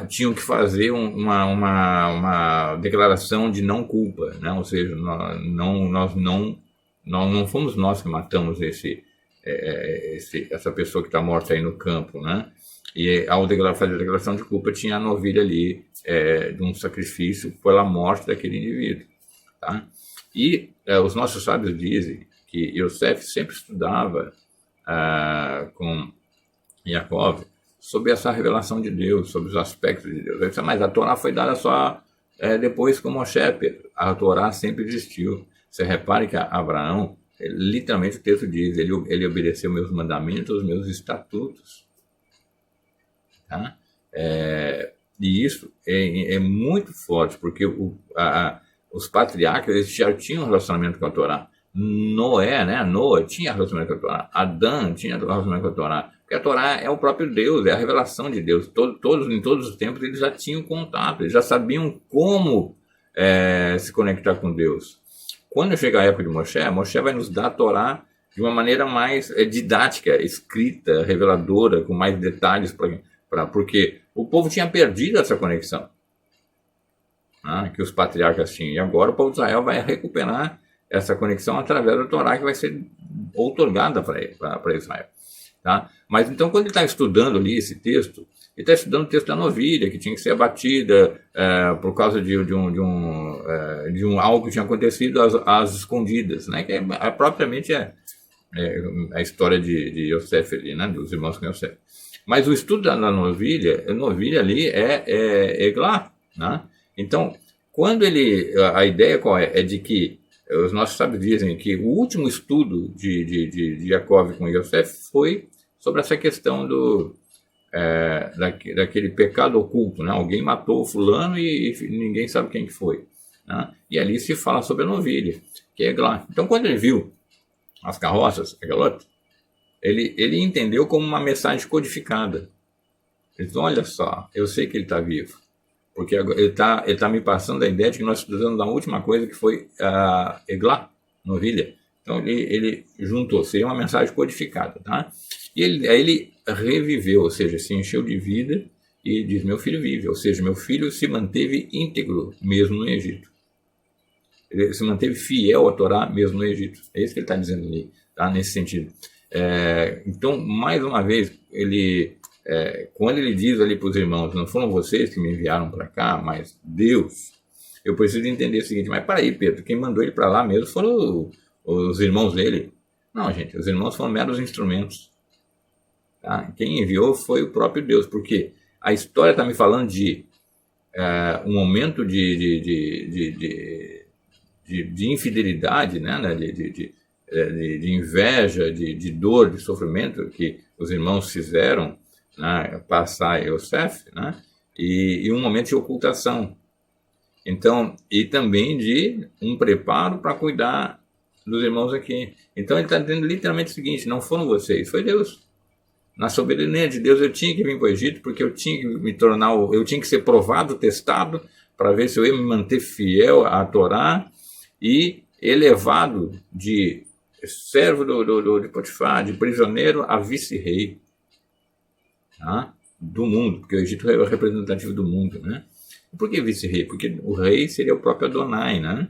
tinham que fazer uma declaração de não culpa, né? Ou seja, nós não fomos nós que matamos essa pessoa que está morta aí no campo, né? E ao fazer a declaração de culpa, tinha a novilha ali de um sacrifício pela morte daquele indivíduo. Tá? E os nossos sábios dizem que Yosef sempre estudava com Yaakov sobre essa revelação de Deus, sobre os aspectos de Deus. Mas a Torá foi dada só depois com Moshe. A Torá sempre existiu. Você repare que Abraão, literalmente o texto diz, ele obedeceu meus mandamentos, meus estatutos. Tá? E isso é muito forte, porque os patriarcas, eles já tinham um relacionamento com a Torá. Noé, né? Noé tinha relacionamento com a Torá. Adão tinha relacionamento com a Torá. Porque a Torá é o próprio Deus, é a revelação de Deus. Em todos os tempos, eles já tinham contato, eles já sabiam como se conectar com Deus. Quando chegar a época de Moshe vai nos dar a Torá de uma maneira mais didática, escrita, reveladora, com mais detalhes, porque o povo tinha perdido essa conexão, né, que os patriarcas tinham. E agora o povo de Israel vai recuperar essa conexão através da Torá, que vai ser outorgada para Israel. Tá? Mas então, quando ele está estudando ali esse texto, ele está estudando o texto da novilha, que tinha que ser abatida por causa de algo que tinha acontecido às escondidas, né? Que propriamente a história de Yosef ali, né? Dos irmãos com Yosef. Mas o estudo da novilha ali é Eglá, né? Então, quando a ideia qual é de que os nossos sábios dizem que o último estudo de Jacob com Yosef foi sobre essa questão daquele pecado oculto, né? Alguém matou o fulano e ninguém sabe quem que foi, né? E ali se fala sobre a novilha, que é Eglá. Então, quando ele viu as carroças, ele entendeu como uma mensagem codificada. Ele disse, olha só, eu sei que ele está vivo, porque ele tá me passando a ideia de que nós precisamos da última coisa, que foi a Eglá, novilha. Então ele juntou, seria uma mensagem codificada, tá? E aí ele reviveu, ou seja, se encheu de vida e diz, meu filho vive, ou seja, meu filho se manteve íntegro mesmo no Egito. Ele se manteve fiel à Torá mesmo no Egito. É isso que ele está dizendo ali. tá? Nesse sentido. Então, mais uma vez, quando ele diz ali para os irmãos, não foram vocês que me enviaram para cá, mas Deus, eu preciso entender o seguinte, mas para aí, Pedro, quem mandou ele para lá mesmo foram os irmãos dele. Não, gente, os irmãos foram meros instrumentos. Tá? Quem enviou foi o próprio Deus, porque a história está me falando de um momento de infidelidade, né? de inveja, de dor, de sofrimento que os irmãos fizeram, né? Passar a Yosef, né? E um momento de ocultação. Então, e também de um preparo para cuidar dos irmãos aqui. Então ele está dizendo literalmente o seguinte, não foram vocês, foi Deus. Na soberania de Deus eu tinha que vir para o Egito, porque eu tinha que me tornar, eu tinha que ser provado, testado, para ver se eu ia me manter fiel à Torá e elevado de servo de Potifar, de prisioneiro a vice-rei, tá? Do mundo, porque o Egito é o representativo do mundo, né? Por que vice-rei? Porque o rei seria o próprio Adonai, né?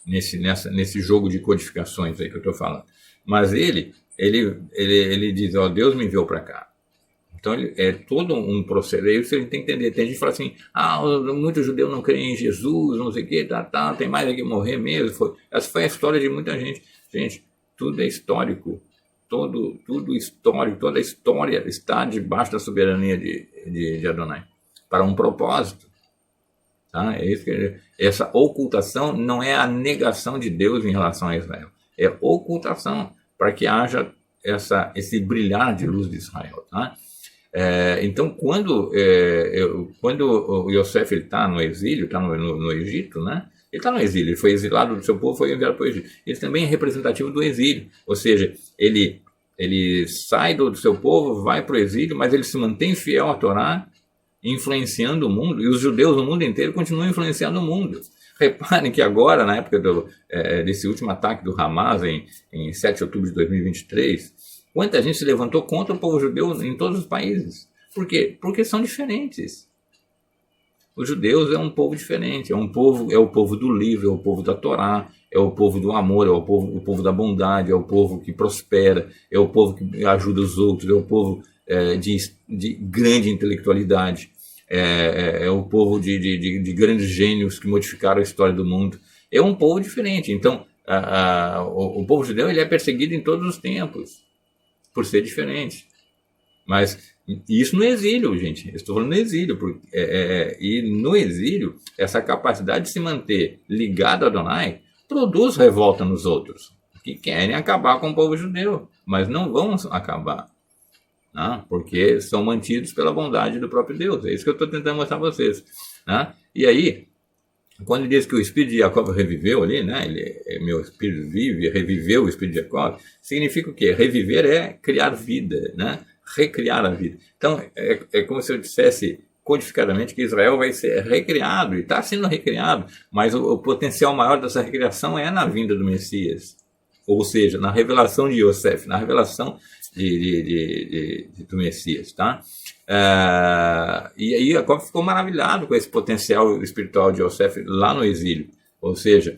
Nesse jogo de codificações aí que eu estou falando. Mas ele diz, ó, Deus me enviou para cá. Então é todo um processo. Aí você tem que entender. Tem gente que fala assim, muitos judeus não creem em Jesus, não sei o que, tem mais é que morrer mesmo. Essa foi a história de muita gente. Gente, tudo é histórico. Tudo histórico, toda a história está debaixo da soberania de Adonai. Para um propósito. Tá? Essa ocultação não é a negação de Deus em relação a Israel. É ocultação para que haja esse brilhar de luz de Israel. Tá? Então, quando o Yosef está no exílio, está no Egito, né? Ele está no exílio, ele foi exilado do seu povo, foi enviado para o Egito. Ele também é representativo do exílio, ou seja, ele sai do seu povo, vai para o exílio, mas ele se mantém fiel à Torá, influenciando o mundo, e os judeus no mundo inteiro continuam influenciando o mundo. Reparem que agora, na época desse último ataque do Hamas, em 7 de outubro de 2023, quanta gente se levantou contra o povo judeu em todos os países. Por quê? Porque são diferentes. Os judeus é um povo diferente, é o povo do livro, é o povo da Torá, é o povo do amor, é o povo da bondade, é o povo que prospera, é o povo que ajuda os outros, é o povo de grande intelectualidade, é o povo de grandes gênios que modificaram a história do mundo. É um povo diferente. Então, o povo judeu ele é perseguido em todos os tempos, por ser diferente. Mas isso no exílio, gente. Eu estou falando no exílio. E no exílio, essa capacidade de se manter ligado a Adonai produz revolta nos outros, que querem acabar com o povo judeu, mas não vão acabar. Né? Porque são mantidos pela bondade do próprio Deus. É isso que eu estou tentando mostrar para vocês. Né? E aí, quando ele diz que o espírito de Jacó reviveu ali, né? Meu espírito vive, reviveu o espírito de Jacó, significa o quê? Reviver é criar vida, né? Recriar a vida. Então, é como se eu dissesse codificadamente que Israel vai ser recriado, e está sendo recriado, mas o potencial maior dessa recriação é na vinda do Messias. Ou seja, na revelação de Yosef, na revelação do Messias, tá? E aí Jacó ficou maravilhado com esse potencial espiritual de Yosef lá no exílio. Ou seja,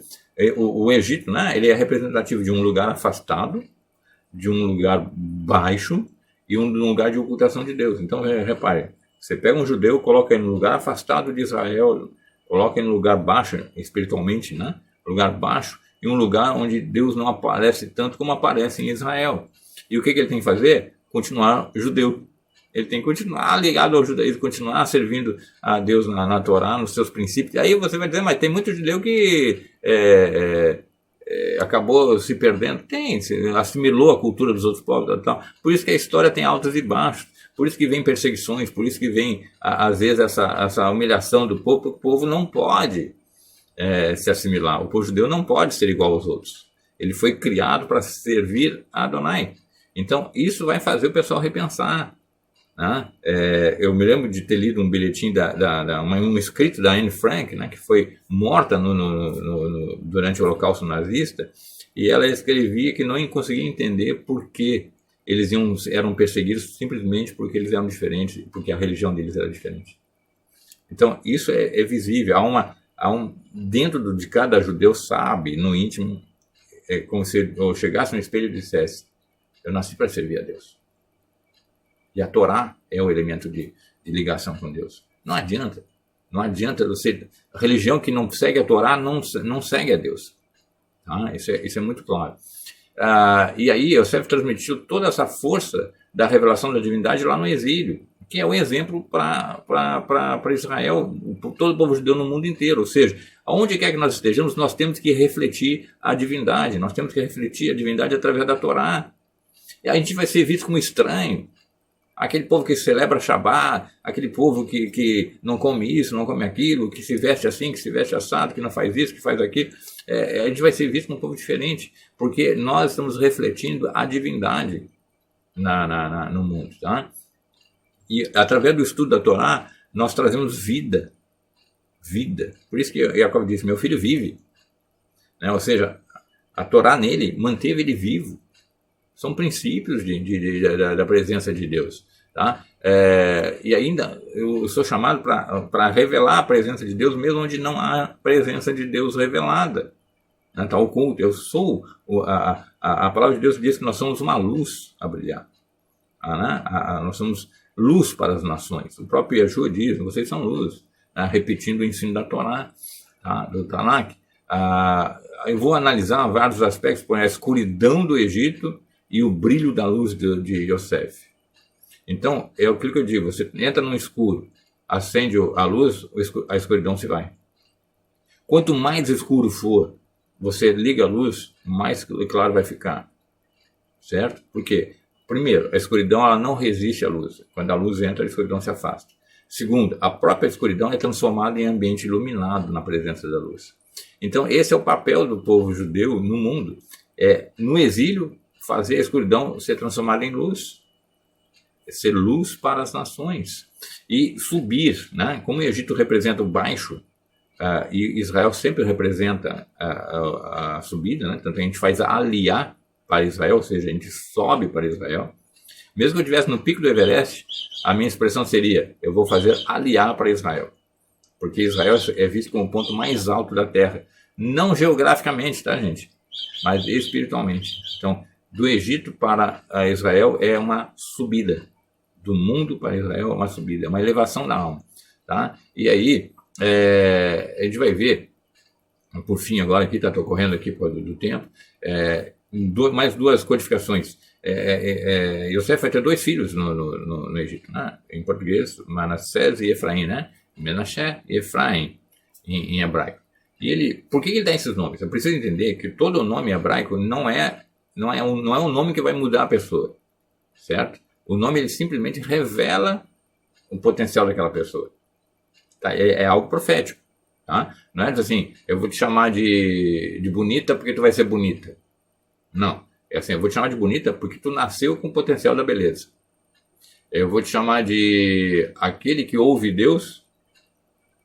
o Egito, né, ele é representativo de um lugar afastado, de um lugar baixo e um lugar de ocultação de Deus. Então, repare, você pega um judeu, coloca ele no lugar afastado de Israel, coloca ele no lugar baixo, espiritualmente, né, lugar baixo, e um lugar onde Deus não aparece tanto como aparece em Israel. E o que ele tem que fazer? Continuar judeu. Ele tem que continuar ligado ao judaísmo, continuar servindo a Deus na Torá, nos seus princípios. E aí você vai dizer, mas tem muito judeu que acabou se perdendo. Assimilou a cultura dos outros povos. Tal. Por isso que a história tem altos e baixos. Por isso que vem perseguições, por isso que vem, às vezes, essa humilhação do povo. O povo não pode se assimilar. O povo judeu não pode ser igual aos outros. Ele foi criado para servir a Adonai. Então, isso vai fazer o pessoal repensar. Né? Eu me lembro de ter lido um bilhetim, um escrito da Anne Frank, né, que foi morta durante o Holocausto nazista, e ela escrevia que não conseguia entender por que eles eram perseguidos simplesmente porque eles eram diferentes, porque a religião deles era diferente. Então, isso é visível. Dentro de cada judeu sabe, no íntimo, é como se eu chegasse no espelho e dissesse: eu nasci para servir a Deus. E a Torá é o elemento de ligação com Deus. Não adianta. Não adianta você... A religião que não segue a Torá não segue a Deus. Tá? Isso é muito claro. E aí Yosef transmitiu toda essa força da revelação da divindade lá no exílio, que é o exemplo para Israel, para todo o povo judeu no mundo inteiro. Ou seja, aonde quer que nós estejamos, nós temos que refletir a divindade. Nós temos que refletir a divindade através da Torá. E a gente vai ser visto como estranho. Aquele povo que celebra Shabbat, aquele povo que não come isso, não come aquilo, que se veste assim, que se veste assado, que não faz isso, que faz aquilo, a gente vai ser visto como um povo diferente, porque nós estamos refletindo a divindade no mundo. Tá? E através do estudo da Torá, nós trazemos vida. Vida. Por isso que Jacob disse: meu filho vive. Né? Ou seja, a Torá nele manteve ele vivo. São princípios da presença de Deus. Tá? E ainda eu sou chamado para revelar a presença de Deus, mesmo onde não há presença de Deus revelada. Está oculto. Eu sou. A palavra de Deus diz que nós somos uma luz a brilhar. Nós somos luz para as nações. O próprio Yeshua diz: vocês são luz. Repetindo o ensino da Torá, tá? Do Tanakh. Eu vou analisar vários aspectos, por a escuridão do Egito e o brilho da luz de Yosef. Então, é aquilo que eu digo: você entra no escuro, acende a luz, a escuridão se vai. Quanto mais escuro for, você liga a luz, mais claro vai ficar. Certo? Por quê? Primeiro, a escuridão ela não resiste à luz. Quando a luz entra, a escuridão se afasta. Segundo, a própria escuridão é transformada em ambiente iluminado na presença da luz. Então, esse é o papel do povo judeu no mundo. No exílio, fazer a escuridão ser transformada em luz. Ser luz para as nações. E subir, né? Como o Egito representa o baixo, e Israel sempre representa a subida, né? Tanto a gente faz a aliá para Israel, ou seja, a gente sobe para Israel. Mesmo que eu estivesse no pico do Everest, a minha expressão seria: eu vou fazer aliá para Israel. Porque Israel é visto como o ponto mais alto da terra. Não geograficamente, tá, gente? Mas espiritualmente. Então, do Egito para Israel é uma subida. Do mundo para Israel é uma subida, é uma elevação da alma. Tá? E aí, a gente vai ver, por fim agora aqui, estou correndo aqui do tempo, mais duas codificações. Yosef vai ter dois filhos no Egito, né? Em português, Manassés e Efraim, né? Menashe e Efraim, em hebraico. E por que ele dá esses nomes? Eu preciso entender que todo nome hebraico não é um nome que vai mudar a pessoa, certo? O nome ele simplesmente revela o potencial daquela pessoa. Tá? É algo profético. Tá? Não é assim: eu vou te chamar de bonita porque tu vai ser bonita. Não. É assim: eu vou te chamar de bonita porque tu nasceu com o potencial da beleza. Eu vou te chamar de aquele que ouve Deus,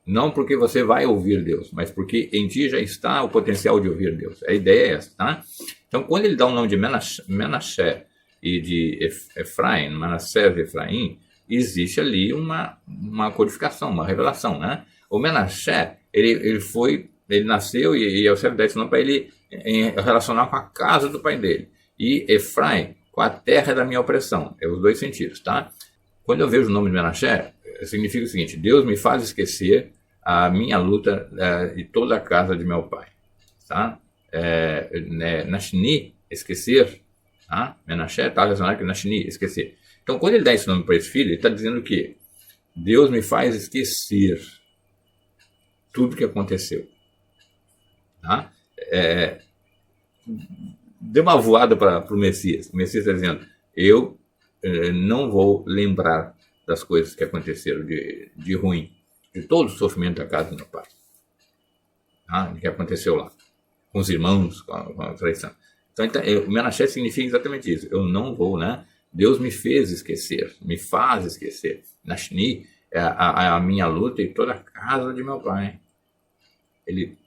não porque você vai ouvir Deus, mas porque em ti já está o potencial de ouvir Deus. A ideia é essa, tá? Então, quando ele dá o nome de Menashe e de Efraim, Manassés e Efraim, existe ali uma codificação, uma revelação, né? O Menashe, ele nasceu e Yosef dá esse nome para ele relacionar com a casa do pai dele. E Efraim, com a terra da minha opressão. É os dois sentidos, tá? Quando eu vejo o nome de Menashe, significa o seguinte: Deus me faz esquecer a minha luta e toda a casa de meu pai. Tá? Nashni, esquecer. Tá? Menashe está relacionado com Nashni, esquecer. Então, quando ele dá esse nome para esse filho, ele está dizendo que Deus me faz esquecer tudo que aconteceu. Tá? Deu uma voada para o Messias. O Messias está dizendo: eu não vou lembrar das coisas que aconteceram de ruim, de todo o sofrimento da casa do meu pai, tá? Do que aconteceu lá, com os irmãos, com a traição. Então, o Menashe significa exatamente isso: eu não vou, né? Deus me fez esquecer, me faz esquecer. Nashni é a minha luta e toda a casa de meu pai. Ele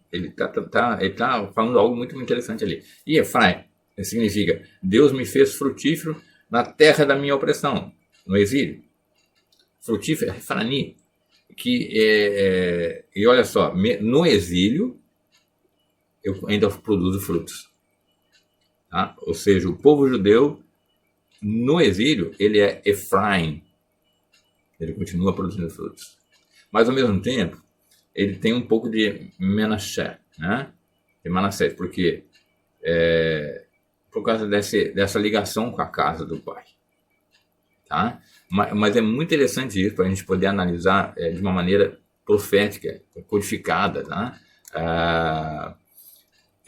tá falando algo muito interessante ali. E Efraim significa: Deus me fez frutífero na terra da minha opressão, no exílio. Frutífero é Efraim, e olha só, no exílio eu ainda produzo frutos. tá? Ou seja, o povo judeu no exílio, ele é Efraim, ele continua produzindo frutos. Mas ao mesmo tempo, ele tem um pouco de Menaché, né? De Manassés, porque por causa dessa ligação com a casa do pai. Tá? Mas é muito interessante isso para a gente poder analisar de uma maneira profética, codificada. Tá?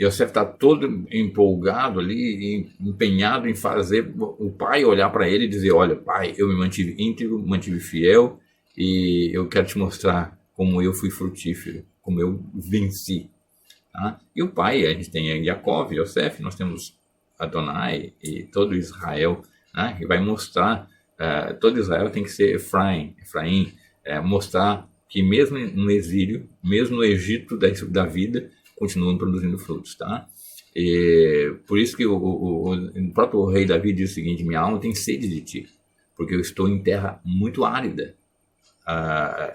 Yosef está todo empolgado ali, empenhado em fazer o pai olhar para ele e dizer: olha, pai, eu me mantive íntegro, mantive fiel, e eu quero te mostrar como eu fui frutífero, como eu venci. Tá? E o pai, a gente tem Jacob, Yosef, nós temos Adonai e todo Israel, né? Que vai mostrar, todo Israel tem que ser Efraim, mostrar que mesmo no exílio, mesmo no Egito da vida, continuam produzindo frutos, tá? E por isso que o próprio rei Davi diz o seguinte: minha alma tem sede de ti, porque eu estou em terra muito árida.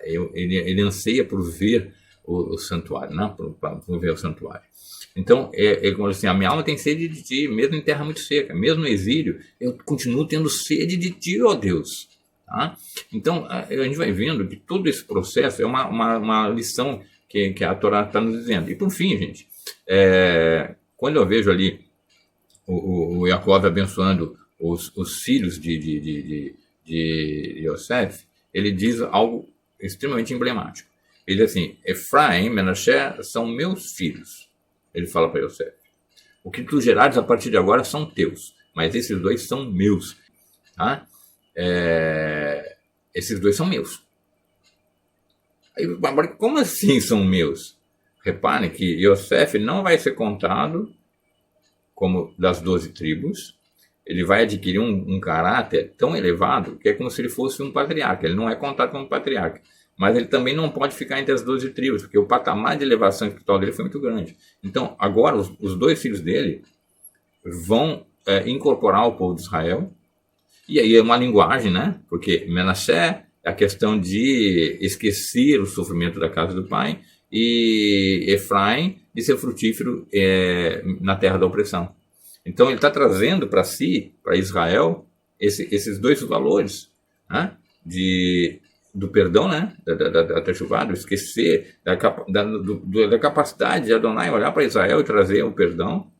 Ele anseia por ver o santuário, né? Por ver o santuário. Então, como assim, a minha alma tem sede de ti, mesmo em terra muito seca, mesmo no exílio, eu continuo tendo sede de ti, ó Deus. Tá? Então, a gente vai vendo que todo esse processo é uma lição que a Torá está nos dizendo. E por fim, gente, quando eu vejo ali o Jacob abençoando os filhos de Yosef, ele diz algo extremamente emblemático. Ele diz assim: Efraim, Menaché são meus filhos. Ele fala para Yosef: o que tu gerares a partir de agora são teus, mas esses dois são meus. Tá? Esses dois são meus. Agora, como assim são meus? Reparem que Yosef não vai ser contado como das 12 tribos. Ele vai adquirir um caráter tão elevado que é como se ele fosse um patriarca. Ele não é contado como patriarca. Mas ele também não pode ficar entre as 12 tribos, porque o patamar de elevação espiritual dele foi muito grande. Então, agora, os dois filhos dele vão incorporar o povo de Israel. E aí é uma linguagem, né? Porque Menaché é a questão de esquecer o sofrimento da casa do pai, e Efraim de ser frutífero na terra da opressão. Então, ele está trazendo para si, para Israel, esses dois valores, né? Do perdão, né? da techuvá, do esquecer, da capacidade de Adonai olhar para Israel e trazer o perdão,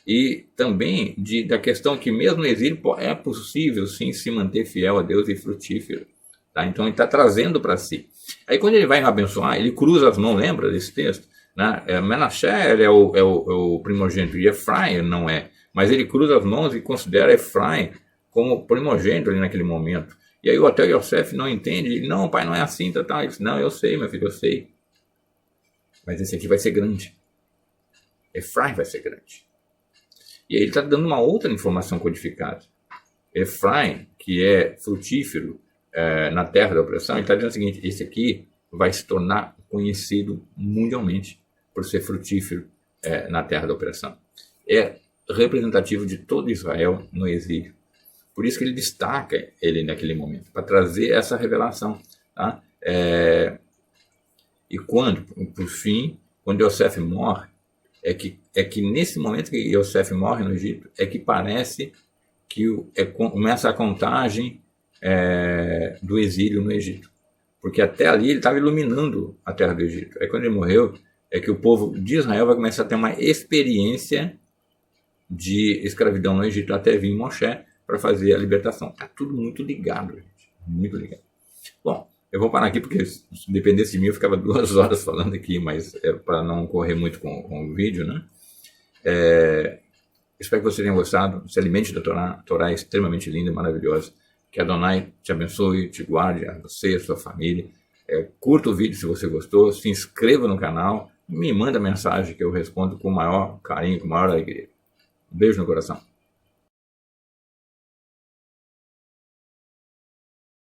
e também da questão que mesmo no exílio é possível sim se manter fiel a Deus e frutífero. Tá? Então ele está trazendo para si. Aí quando ele vai abençoar, ele cruza as mãos, lembra desse texto? Né? Menaché ele é o primogênito e Efraim não é, mas ele cruza as mãos e considera Efraim como primogênito ali naquele momento. E aí até o Yosef não entende, ele: não, pai, não é assim, tá. Ele diz: não, eu sei, meu filho, eu sei. Mas esse aqui vai ser grande. Efraim vai ser grande. E aí ele está dando uma outra informação codificada. Efraim, que é frutífero na terra da opressão, ele está dizendo o seguinte: esse aqui vai se tornar conhecido mundialmente por ser frutífero na terra da opressão. É representativo de todo Israel no exílio. Por isso que ele destaca ele naquele momento, para trazer essa revelação. Tá? E por fim, quando Yosef morre, é que nesse momento que Yosef morre no Egito, é que parece que começa a contagem do exílio no Egito. Porque até ali ele estava iluminando a terra do Egito. Aí quando ele morreu, é que o povo de Israel vai começar a ter uma experiência de escravidão no Egito, até vir Moshe para fazer a libertação. Está tudo muito ligado, gente. Muito ligado. Bom, eu vou parar aqui porque se dependesse de mim eu ficava 2 horas falando aqui, mas para não correr muito com o vídeo, né? Espero que vocês tenham gostado. Se alimente da Torá. A Torá é extremamente linda e maravilhosa. Que Adonai te abençoe, te guarde, a você e a sua família. Curta o vídeo se você gostou, se inscreva no canal, me manda mensagem que eu respondo com o maior carinho, com a maior alegria. Um beijo no coração.